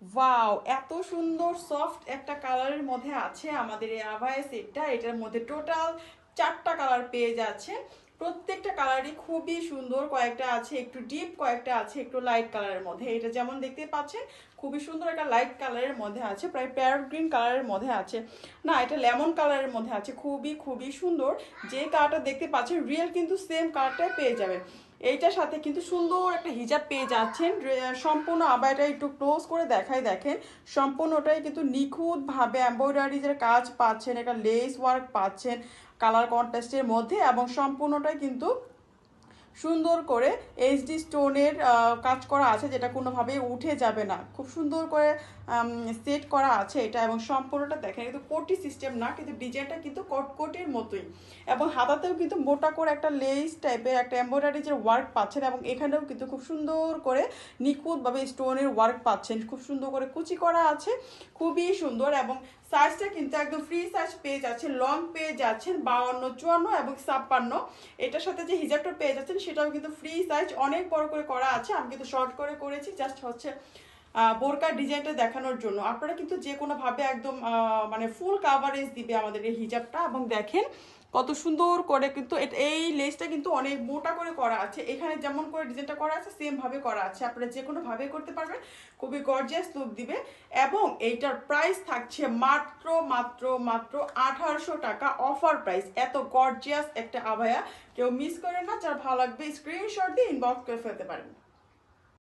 Wow, এত সুন্দর soft একটা কালারের মধ্যে আছে আমাদের এই আভায়া সেটটা। এটার মধ্যে টোটাল 4টা কালার পেয়ে যাচ্ছে। প্রত্যেকটা কালারই খুবই সুন্দর, কয়েকটা আছে একটু ডিপ, কয়েকটা আছে একটু লাইট কালারের মধ্যে। এটা যেমন দেখতে পাচ্ছেন খুবই সুন্দর একটা লাইট কালারের মধ্যে আছে, প্রায় প্যারট গ্রিন কালারের মধ্যে আছে, না এটা লেমন কালারের মধ্যে আছে। খুবই খুবই সুন্দর। যে কালারটা দেখতে পাচ্ছেন রিয়েল কিন্তু সেম কালারটাই পেয়ে যাবেন। এইটার সাথে কিন্তু সুন্দর একটা হিজাব পেয়ে যাচ্ছেন। সম্পূর্ণ আবারটা একটু ক্লোজ করে দেখাই, দেখেন সম্পূর্ণটাই কিন্তু নিখুঁতভাবে এমব্রয়ডারিজের কাজ পাচ্ছেন, একটা লেস ওয়ার্ক পাচ্ছেন কালার কন্ট্রাস্টের মধ্যে, এবং সম্পূর্ণটাই কিন্তু সুন্দর করে এইচডি স্টোনের কাজ করা আছে, যেটা কোনোভাবেই উঠে যাবে না। খুব সুন্দর করে সেট করা আছে এটা, এবং সম্পূর্ণটা দেখেন কিন্তু কোটি সিস্টেম না, কিন্তু ডিজাইনটা কিন্তু কটকটির মতোই, এবং হাতাতেও কিন্তু মোটা করে একটা লেস টাইপের একটা এমব্রয়ডারি যে ওয়ার্ক পাচ্ছেন, এবং এখানেও কিন্তু খুব সুন্দর করে নিখুঁতভাবে স্টোনের ওয়ার্ক পাচ্ছেন। খুব সুন্দর করে কুচি করা আছে, খুবই সুন্দর। এবং সাইজটা কিন্তু একদম ফ্রি সাইজ পেয়ে যাচ্ছেন, লং পেয়ে যাচ্ছেন 52, 54 এবং 56। এটার সাথে যে হিজাবটা পেয়ে যাচ্ছেন সেটাও কিন্তু ফ্রি সাইজ, অনেক বড় করে করা আছে। আমি কিন্তু শর্ট করে করেছি, জাস্ট হচ্ছে বোরকার ডিজাইনটা দেখানোর জন্য। আপনারা কিন্তু যে কোনোভাবে একদম মানে ফুল কাভারেজ দিবে আমাদের এই হিজাবটা। এবং দেখেন কত সুন্দর করে কিন্তু এই লেসটা কিন্তু অনেক মোটা করে করা আছে। এখানে যেমন করে ডিজাইনটা করা আছে সেম ভাবে করা আছে, আপনারা যে কোনো ভাবে করতে পারবেন, খুবই গর্জিয়াস লুক দিবে। এবং এইটার প্রাইস থাকছে মাত্র মাত্র মাত্র 1800 টাকা, অফার প্রাইস। এত গর্জিয়াস একটা আভায়া কেউ মিস করে না। যার ভালো লাগবে স্ক্রিনশট দিয়ে ইনবক্স করে ফেলতে পারেন।